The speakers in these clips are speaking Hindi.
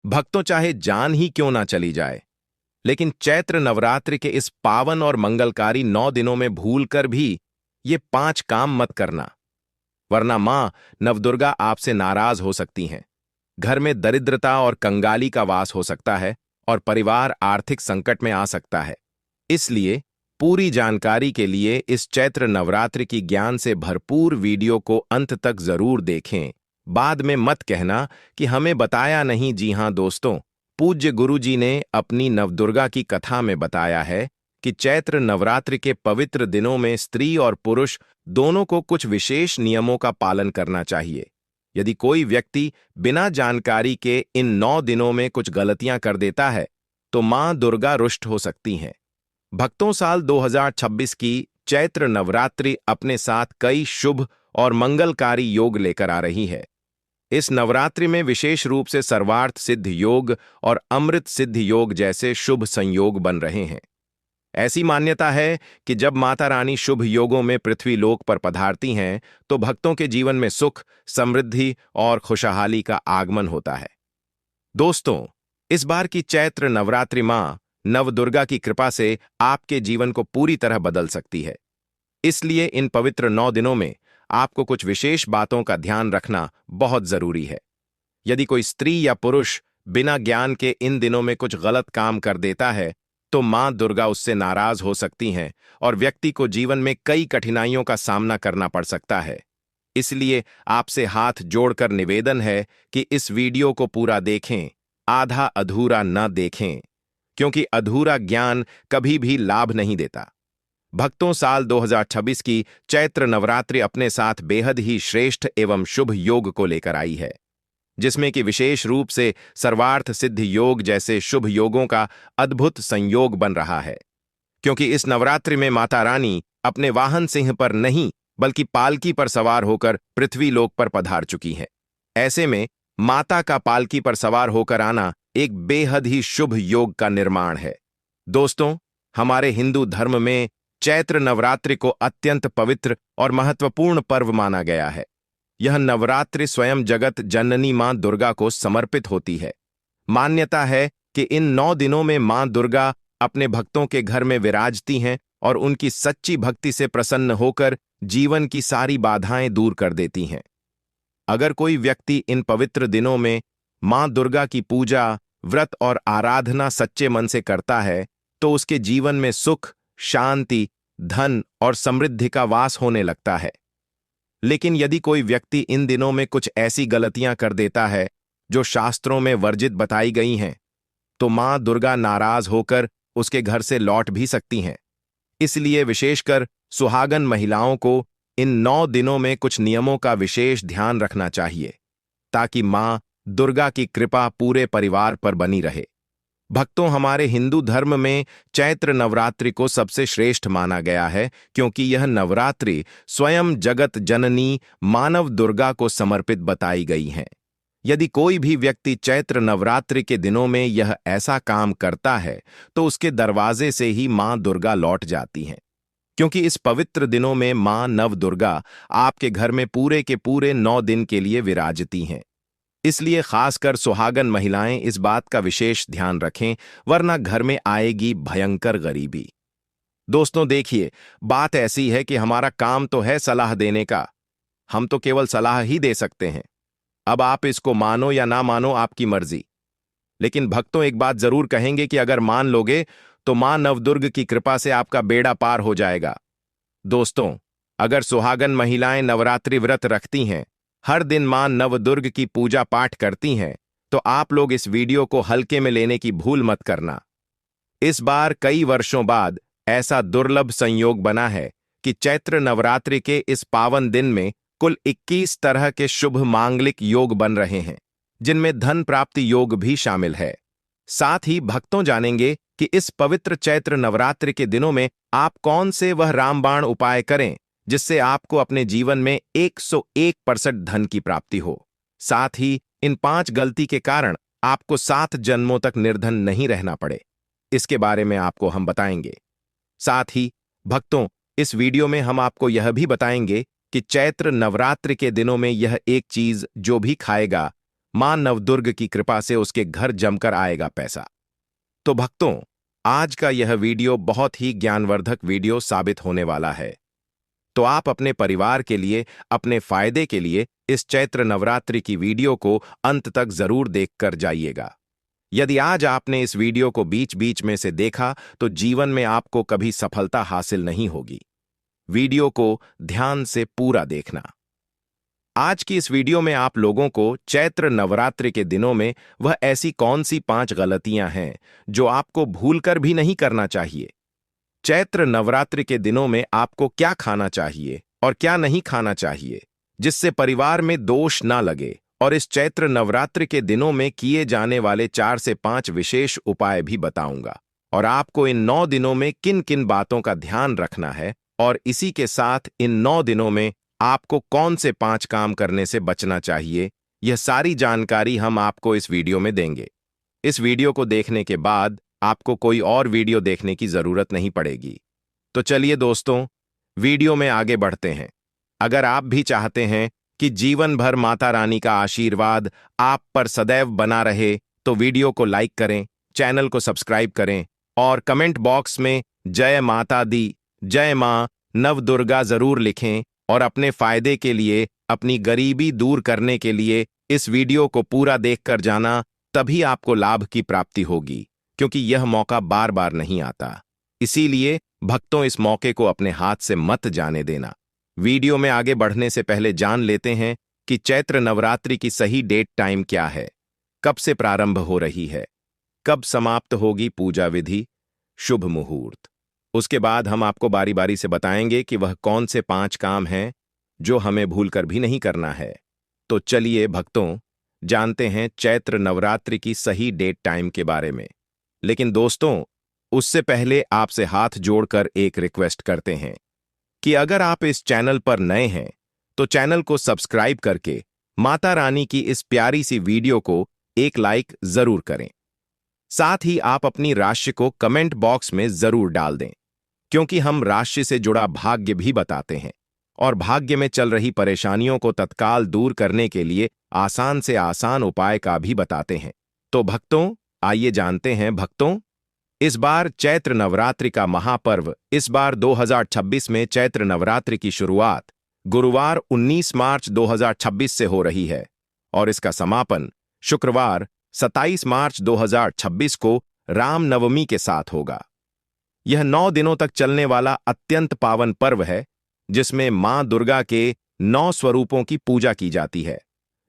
भक्तों चाहे जान ही क्यों ना चली जाए, लेकिन चैत्र नवरात्रि के इस पावन और मंगलकारी 9 दिनों में भूलकर भी ये 5 काम मत करना, वरना मां नवदुर्गा आपसे नाराज हो सकती हैं। घर में दरिद्रता और कंगाली का वास हो सकता है और परिवार आर्थिक संकट में आ सकता है। इसलिए पूरी जानकारी के लिए इस चैत्र नवरात्रि की ज्ञान से भरपूर वीडियो को अंत तक जरूर देखें। बाद में मत कहना कि हमें बताया नहीं। जी हां दोस्तों, पूज्य गुरु जी ने अपनी नवदुर्गा की कथा में बताया है कि चैत्र नवरात्रि के पवित्र दिनों में स्त्री और पुरुष दोनों को कुछ विशेष नियमों का पालन करना चाहिए। यदि कोई व्यक्ति बिना जानकारी के इन 9 दिनों में कुछ गलतियां कर देता है तो मां दुर्गा रुष्ट हो सकती हैं। भक्तों, साल 2026 की चैत्र नवरात्रि अपने साथ कई शुभ और मंगलकारी योग लेकर आ रही है। इस नवरात्रि में विशेष रूप से सर्वार्थ सिद्ध योग और अमृत सिद्ध योग जैसे शुभ संयोग बन रहे हैं। ऐसी मान्यता है कि जब माता रानी शुभ योगों में पृथ्वी लोक पर पधारती हैं तो भक्तों के जीवन में सुख, समृद्धि और खुशहाली का आगमन होता है। दोस्तों, इस बार की चैत्र नवरात्रि मां नवदुर्गा की कृपा से आपके जीवन को पूरी तरह बदल सकती है। इसलिए इन पवित्र 9 दिनों में आपको कुछ विशेष बातों का ध्यान रखना बहुत जरूरी है। यदि कोई स्त्री या पुरुष बिना ज्ञान के इन दिनों में कुछ गलत काम कर देता है तो मां दुर्गा उससे नाराज हो सकती हैं और व्यक्ति को जीवन में कई कठिनाइयों का सामना करना पड़ सकता है। इसलिए आपसे हाथ जोड़कर निवेदन है कि इस वीडियो को पूरा देखें, आधा अधूरा न देखें, क्योंकि अधूरा ज्ञान कभी भी लाभ नहीं देता। भक्तों, साल 2026 की चैत्र नवरात्रि अपने साथ बेहद ही श्रेष्ठ एवं शुभ योग को लेकर आई है, जिसमें कि विशेष रूप से सर्वार्थ सिद्ध योग जैसे शुभ योगों का अद्भुत संयोग बन रहा है। क्योंकि इस नवरात्रि में माता रानी अपने वाहन सिंह पर नहीं बल्कि पालकी पर सवार होकर पृथ्वी लोक पर पधार चुकी हैं। ऐसे में माता का पालकी पर सवार होकर आना एक बेहद ही शुभ योग का निर्माण है। दोस्तों, हमारे हिंदू धर्म में चैत्र नवरात्रि को अत्यंत पवित्र और महत्वपूर्ण पर्व माना गया है। यह नवरात्रि स्वयं जगत जननी मां दुर्गा को समर्पित होती है। मान्यता है कि इन 9 दिनों में मां दुर्गा अपने भक्तों के घर में विराजती हैं और उनकी सच्ची भक्ति से प्रसन्न होकर जीवन की सारी बाधाएं दूर कर देती हैं। अगर कोई व्यक्ति इन पवित्र दिनों में मां दुर्गा की पूजा, व्रत और आराधना सच्चे मन से करता है तो उसके जीवन में सुख, शांति, धन और समृद्धि का वास होने लगता है। लेकिन यदि कोई व्यक्ति इन दिनों में कुछ ऐसी गलतियां कर देता है जो शास्त्रों में वर्जित बताई गई हैं, तो मां दुर्गा नाराज होकर उसके घर से लौट भी सकती हैं। इसलिए विशेषकर सुहागन महिलाओं को इन 9 दिनों में कुछ नियमों का विशेष ध्यान रखना चाहिए, ताकि मां दुर्गा की कृपा पूरे परिवार पर बनी रहे। भक्तों, हमारे हिंदू धर्म में चैत्र नवरात्रि को सबसे श्रेष्ठ माना गया है, क्योंकि यह नवरात्रि स्वयं जगत जननी मानव दुर्गा को समर्पित बताई गई है। यदि कोई भी व्यक्ति चैत्र नवरात्रि के दिनों में यह ऐसा काम करता है तो उसके दरवाजे से ही मां दुर्गा लौट जाती हैं, क्योंकि इस पवित्र दिनों में मां नव दुर्गा आपके घर में पूरे के पूरे 9 दिन के लिए विराजती हैं। इसलिए खासकर सुहागन महिलाएं इस बात का विशेष ध्यान रखें, वरना घर में आएगी भयंकर गरीबी। दोस्तों देखिए, बात ऐसी है कि हमारा काम तो है सलाह देने का, हम तो केवल सलाह ही दे सकते हैं। अब आप इसको मानो या ना मानो, आपकी मर्जी। लेकिन भक्तों, एक बात जरूर कहेंगे कि अगर मान लोगे तो मां नवदुर्ग की कृपा से आपका बेड़ा पार हो जाएगा। दोस्तों, अगर सुहागन महिलाएं नवरात्रि व्रत रखती हैं, हर दिन मां नवदुर्ग की पूजा पाठ करती हैं, तो आप लोग इस वीडियो को हल्के में लेने की भूल मत करना। इस बार कई वर्षों बाद ऐसा दुर्लभ संयोग बना है कि चैत्र नवरात्रि के इस पावन दिन में कुल 21 तरह के शुभ मांगलिक योग बन रहे हैं, जिनमें धन प्राप्ति योग भी शामिल है। साथ ही भक्तों जानेंगे कि इस पवित्र चैत्र नवरात्रि के दिनों में आप कौन से वह रामबाण उपाय करें जिससे आपको अपने जीवन में 101% धन की प्राप्ति हो। साथ ही इन 5 गलती के कारण आपको 7 जन्मों तक निर्धन नहीं रहना पड़े, इसके बारे में आपको हम बताएंगे। साथ ही भक्तों, इस वीडियो में हम आपको यह भी बताएंगे कि चैत्र नवरात्रि के दिनों में यह एक चीज जो भी खाएगा मां नवदुर्ग की कृपा से उसके घर जमकर आएगा पैसा। तो भक्तों, आज का यह वीडियो बहुत ही ज्ञानवर्धक वीडियो साबित होने वाला है। तो आप अपने परिवार के लिए, अपने फायदे के लिए इस चैत्र नवरात्रि की वीडियो को अंत तक जरूर देखकर जाइएगा। यदि आज आपने इस वीडियो को बीच बीच में से देखा तो जीवन में आपको कभी सफलता हासिल नहीं होगी। वीडियो को ध्यान से पूरा देखना। आज की इस वीडियो में आप लोगों को चैत्र नवरात्रि के दिनों में वह ऐसी कौन सी 5 गलतियां हैं जो आपको भूलकर भी नहीं करना चाहिए। चैत्र नवरात्रि के दिनों में आपको क्या खाना चाहिए और क्या नहीं खाना चाहिए जिससे परिवार में दोष ना लगे, और इस चैत्र नवरात्रि के दिनों में किए जाने वाले 4 से 5 विशेष उपाय भी बताऊंगा, और आपको इन 9 दिनों में किन किन बातों का ध्यान रखना है, और इसी के साथ इन 9 दिनों में आपको कौन से 5 काम करने से बचना चाहिए, यह सारी जानकारी हम आपको इस वीडियो में देंगे। इस वीडियो को देखने के बाद आपको कोई और वीडियो देखने की जरूरत नहीं पड़ेगी। तो चलिए दोस्तों, वीडियो में आगे बढ़ते हैं। अगर आप भी चाहते हैं कि जीवन भर माता रानी का आशीर्वाद आप पर सदैव बना रहे, तो वीडियो को लाइक करें, चैनल को सब्सक्राइब करें और कमेंट बॉक्स में जय माता दी, जय मां नवदुर्गा जरूर लिखें, और अपने फायदे के लिए, अपनी गरीबी दूर करने के लिए इस वीडियो को पूरा देखकर जाना, तभी आपको लाभ की प्राप्ति होगी, क्योंकि यह मौका बार बार नहीं आता। इसीलिए भक्तों, इस मौके को अपने हाथ से मत जाने देना। वीडियो में आगे बढ़ने से पहले जान लेते हैं कि चैत्र नवरात्रि की सही डेट टाइम क्या है, कब से प्रारंभ हो रही है, कब समाप्त होगी पूजा विधि, शुभ मुहूर्त। उसके बाद हम आपको बारी बारी से बताएंगे कि वह कौन से 5 काम हैं जो हमें भूलकर भी नहीं करना है। तो चलिए भक्तों, जानते हैं चैत्र नवरात्रि की सही डेट टाइम के बारे में। लेकिन दोस्तों, उससे पहले आपसे हाथ जोड़कर एक रिक्वेस्ट करते हैं कि अगर आप इस चैनल पर नए हैं तो चैनल को सब्सक्राइब करके माता रानी की इस प्यारी सी वीडियो को एक लाइक जरूर करें। साथ ही आप अपनी राशि को कमेंट बॉक्स में जरूर डाल दें, क्योंकि हम राशि से जुड़ा भाग्य भी बताते हैं और भाग्य में चल रही परेशानियों को तत्काल दूर करने के लिए आसान से आसान उपाय का भी बताते हैं। तो भक्तों, आइए जानते हैं भक्तों, इस बार चैत्र नवरात्रि का महापर्व, इस बार 2026 में चैत्र नवरात्रि की शुरुआत गुरुवार 19 मार्च 2026 से हो रही है और इसका समापन शुक्रवार 27 मार्च 2026 को रामनवमी के साथ होगा। यह 9 दिनों तक चलने वाला अत्यंत पावन पर्व है, जिसमें मां दुर्गा के 9 स्वरूपों की पूजा की जाती है।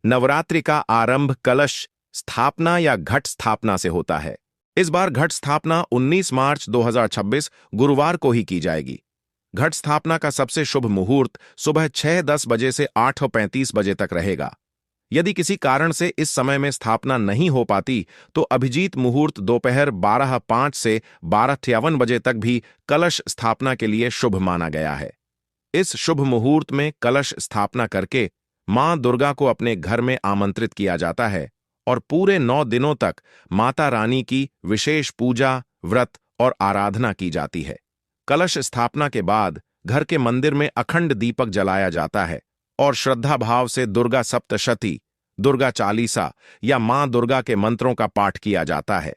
नवरात्रि का आरंभ कलश स्थापना या घट स्थापना से होता है। इस बार घट स्थापना 19 मार्च 2026 गुरुवार को ही की जाएगी। घट स्थापना का सबसे शुभ मुहूर्त सुबह 6:10 बजे से 8:35 बजे तक रहेगा। यदि किसी कारण से इस समय में स्थापना नहीं हो पाती तो अभिजीत मुहूर्त दोपहर 12:05 से 12:53 बजे तक भी कलश स्थापना के लिए शुभ माना गया है। इस शुभ मुहूर्त में कलश स्थापना करके मां दुर्गा को अपने घर में आमंत्रित किया जाता है और पूरे 9 दिनों तक माता रानी की विशेष पूजा, व्रत और आराधना की जाती है। कलश स्थापना के बाद घर के मंदिर में अखंड दीपक जलाया जाता है और श्रद्धा भाव से दुर्गा सप्तशती, दुर्गा चालीसा या मां दुर्गा के मंत्रों का पाठ किया जाता है।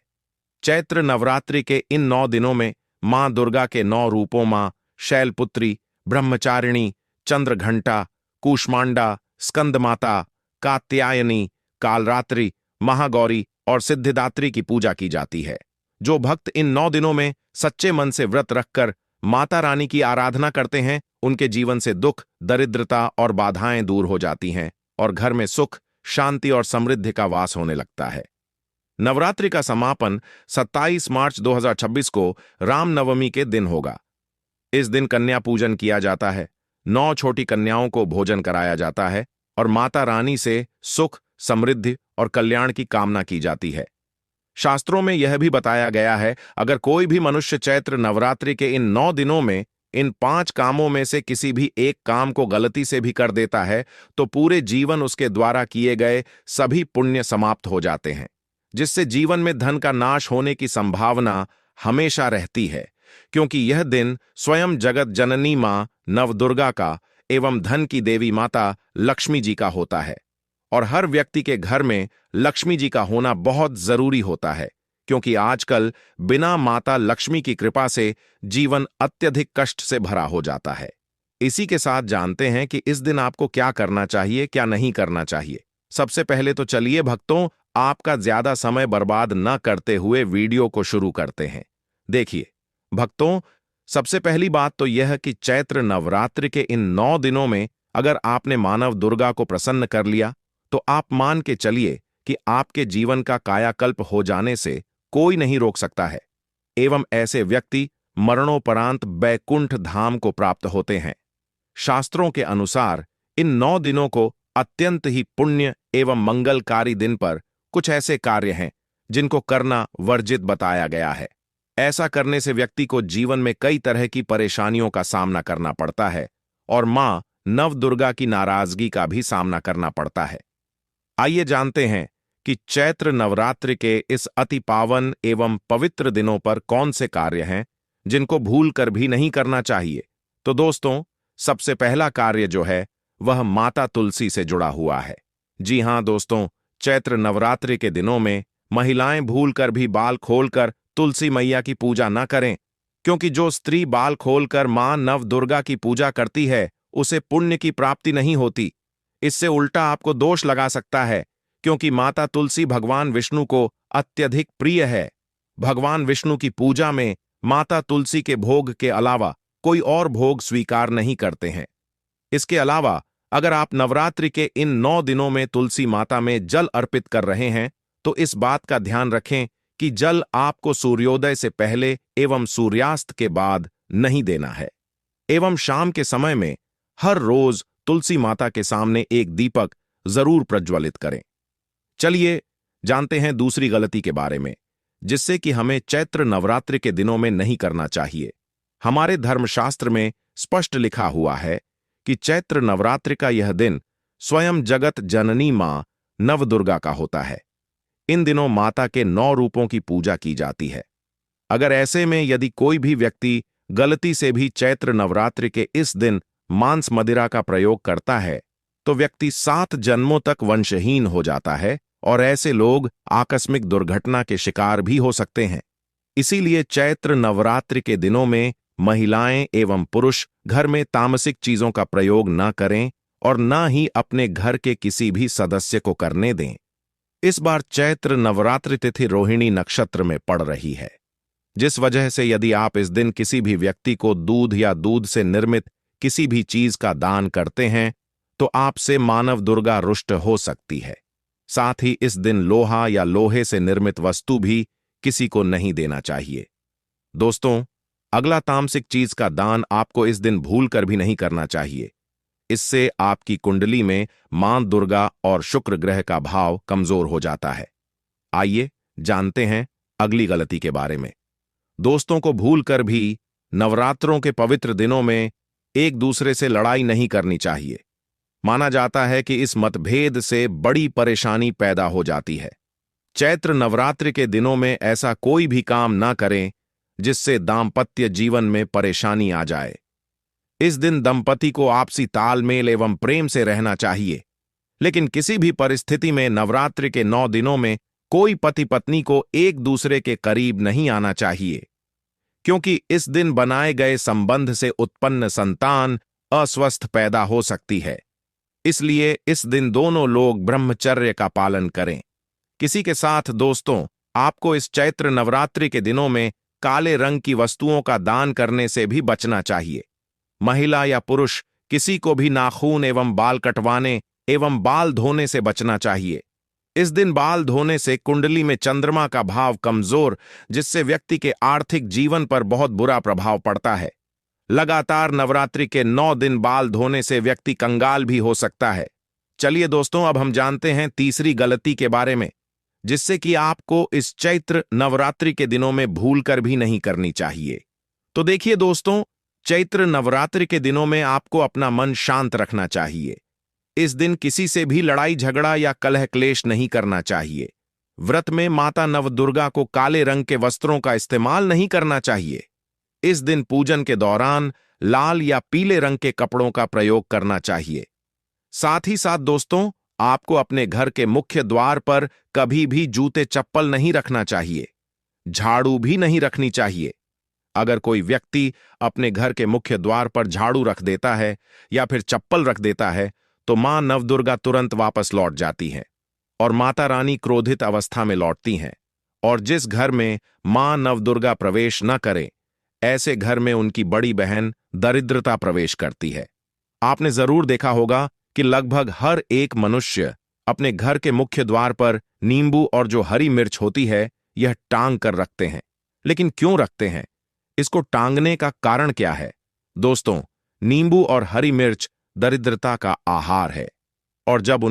चैत्र नवरात्रि के इन 9 दिनों में मां दुर्गा के 9 रूपों मां शैलपुत्री, ब्रह्मचारिणी, चंद्रघंटा, कूष्मांडा, स्कंदमाता, कात्यायनी, कालरात्रि, महागौरी और सिद्धिदात्री की पूजा की जाती है। जो भक्त इन 9 दिनों में सच्चे मन से व्रत रखकर माता रानी की आराधना करते हैं, उनके जीवन से दुख, दरिद्रता और बाधाएं दूर हो जाती हैं और घर में सुख, शांति और समृद्धि का वास होने लगता है। नवरात्रि का समापन 27 मार्च 2026 को रामनवमी के दिन होगा। इस दिन कन्या पूजन किया जाता है, 9 छोटी कन्याओं को भोजन कराया जाता है और माता रानी से सुख, समृद्धि और कल्याण की कामना की जाती है। शास्त्रों में यह भी बताया गया है, अगर कोई भी मनुष्य चैत्र नवरात्रि के इन 9 दिनों में इन 5 कामों में से किसी भी एक काम को गलती से भी कर देता है तो पूरे जीवन उसके द्वारा किए गए सभी पुण्य समाप्त हो जाते हैं, जिससे जीवन में धन का नाश होने की संभावना हमेशा रहती है, क्योंकि यह दिन स्वयं जगत जननी मां नवदुर्गा का एवं धन की देवी माता लक्ष्मी जी का होता है और हर व्यक्ति के घर में लक्ष्मी जी का होना बहुत जरूरी होता है, क्योंकि आजकल बिना माता लक्ष्मी की कृपा से जीवन अत्यधिक कष्ट से भरा हो जाता है। इसी के साथ जानते हैं कि इस दिन आपको क्या करना चाहिए, क्या नहीं करना चाहिए। सबसे पहले तो चलिए भक्तों, आपका ज्यादा समय बर्बाद न करते हुए वीडियो को शुरू करते हैं। देखिए भक्तों, सबसे पहली बात तो यह कि चैत्र नवरात्रि के इन 9 दिनों में अगर आपने मानव दुर्गा को प्रसन्न कर लिया, तो आप मान के चलिए कि आपके जीवन का कायाकल्प हो जाने से कोई नहीं रोक सकता है, एवं ऐसे व्यक्ति मरणोपरांत बैकुंठ धाम को प्राप्त होते हैं। शास्त्रों के अनुसार इन 9 दिनों को अत्यंत ही पुण्य एवं मंगलकारी दिन पर कुछ ऐसे कार्य हैं जिनको करना वर्जित बताया गया है। ऐसा करने से व्यक्ति को जीवन में कई तरह की परेशानियों का सामना करना पड़ता है और मां नव दुर्गा की नाराजगी का भी सामना करना पड़ता है। आइए जानते हैं कि चैत्र नवरात्रि के इस अति पावन एवं पवित्र दिनों पर कौन से कार्य हैं जिनको भूल कर भी नहीं करना चाहिए। तो दोस्तों, सबसे पहला कार्य जो है वह माता तुलसी से जुड़ा हुआ है। जी हां दोस्तों, चैत्र नवरात्रि के दिनों में महिलाएं भूलकर भी बाल खोलकर तुलसी मैया की पूजा न करें, क्योंकि जो स्त्री बाल खोलकर मां नव दुर्गा की पूजा करती है उसे पुण्य की प्राप्ति नहीं होती। इससे उल्टा आपको दोष लगा सकता है, क्योंकि माता तुलसी भगवान विष्णु को अत्यधिक प्रिय है। भगवान विष्णु की पूजा में माता तुलसी के भोग के अलावा कोई और भोग स्वीकार नहीं करते हैं। इसके अलावा अगर आप नवरात्रि के इन 9 दिनों में तुलसी माता में जल अर्पित कर रहे हैं, तो इस बात का ध्यान रखें कि जल आपको सूर्योदय से पहले एवं सूर्यास्त के बाद नहीं देना है, एवं शाम के समय में हर रोज तुलसी माता के सामने एक दीपक जरूर प्रज्वलित करें। चलिए जानते हैं दूसरी गलती के बारे में, जिससे कि हमें चैत्र नवरात्रि के दिनों में नहीं करना चाहिए। हमारे धर्मशास्त्र में स्पष्ट लिखा हुआ है कि चैत्र नवरात्रि का यह दिन स्वयं जगत जननी मां नवदुर्गा का होता है। इन दिनों माता के 9 रूपों की पूजा की जाती है। अगर ऐसे में यदि कोई भी व्यक्ति गलती से भी चैत्र नवरात्रि के इस दिन मांस मदिरा का प्रयोग करता है, तो व्यक्ति 7 जन्मों तक वंशहीन हो जाता है और ऐसे लोग आकस्मिक दुर्घटना के शिकार भी हो सकते हैं। इसीलिए चैत्र नवरात्रि के दिनों में महिलाएं एवं पुरुष घर में तामसिक चीजों का प्रयोग न करें और न ही अपने घर के किसी भी सदस्य को करने दें। इस बार चैत्र नवरात्रि तिथि रोहिणी नक्षत्र में पड़ रही है, जिस वजह से यदि आप इस दिन किसी भी व्यक्ति को दूध या दूध से निर्मित किसी भी चीज का दान करते हैं, तो आपसे मानव दुर्गा रुष्ट हो सकती है। साथ ही इस दिन लोहा या लोहे से निर्मित वस्तु भी किसी को नहीं देना चाहिए। दोस्तों, अगला तामसिक चीज का दान आपको इस दिन भूल कर भी नहीं करना चाहिए। इससे आपकी कुंडली में मां दुर्गा और शुक्र ग्रह का भाव कमजोर हो जाता है। आइए जानते हैं अगली गलती के बारे में। दोस्तों को भूलकर भी नवरात्रों के पवित्र दिनों में एक दूसरे से लड़ाई नहीं करनी चाहिए। माना जाता है कि इस मतभेद से बड़ी परेशानी पैदा हो जाती है। चैत्र नवरात्रि के दिनों में ऐसा कोई भी काम ना करें जिससे दाम्पत्य जीवन में परेशानी आ जाए। इस दिन दंपति को आपसी तालमेल एवं प्रेम से रहना चाहिए, लेकिन किसी भी परिस्थिति में नवरात्रि के 9 दिनों में कोई पति पत्नी को एक दूसरे के करीब नहीं आना चाहिए, क्योंकि इस दिन बनाए गए संबंध से उत्पन्न संतान अस्वस्थ पैदा हो सकती है। इसलिए इस दिन दोनों लोग ब्रह्मचर्य का पालन करें। किसी के साथ दोस्तों, आपको इस चैत्र नवरात्रि के दिनों में काले रंग की वस्तुओं का दान करने से भी बचना चाहिए। महिला या पुरुष किसी को भी नाखून एवं बाल कटवाने एवं बाल धोने से बचना चाहिए। इस दिन बाल धोने से कुंडली में चंद्रमा का भाव कमजोर, जिससे व्यक्ति के आर्थिक जीवन पर बहुत बुरा प्रभाव पड़ता है। लगातार नवरात्रि के 9 दिन बाल धोने से व्यक्ति कंगाल भी हो सकता है। चलिए दोस्तों, अब हम जानते हैं तीसरी गलती के बारे में, जिससे कि आपको इस चैत्र नवरात्रि के दिनों में भूलकर भी नहीं करनी चाहिए। तो देखिए दोस्तों, चैत्र नवरात्रि के दिनों में आपको अपना मन शांत रखना चाहिए। इस दिन किसी से भी लड़ाई झगड़ा या कलह क्लेश नहीं करना चाहिए। व्रत में माता नवदुर्गा को काले रंग के वस्त्रों का इस्तेमाल नहीं करना चाहिए। इस दिन पूजन के दौरान लाल या पीले रंग के कपड़ों का प्रयोग करना चाहिए। साथ ही साथ दोस्तों, आपको अपने घर के मुख्य द्वार पर कभी भी जूते चप्पल नहीं रखना चाहिए। झाड़ू भी नहीं रखनी चाहिए। अगर कोई व्यक्ति अपने घर के मुख्य द्वार पर झाड़ू रख देता है या फिर चप्पल रख देता है तो मां नवदुर्गा तुरंत वापस लौट जाती है और माता रानी क्रोधित अवस्था में लौटती हैं। और जिस घर में मां नवदुर्गा प्रवेश न करे, ऐसे घर में उनकी बड़ी बहन दरिद्रता प्रवेश करती है। आपने जरूर देखा होगा कि लगभग हर एक मनुष्य अपने घर के मुख्य द्वार पर नींबू और जो हरी मिर्च होती है यह टांग कर रखते हैं। लेकिन क्यों रखते हैं? इसको टांगने का कारण क्या है? दोस्तों, नींबू और हरी मिर्च दरिद्रता का आहार है और जब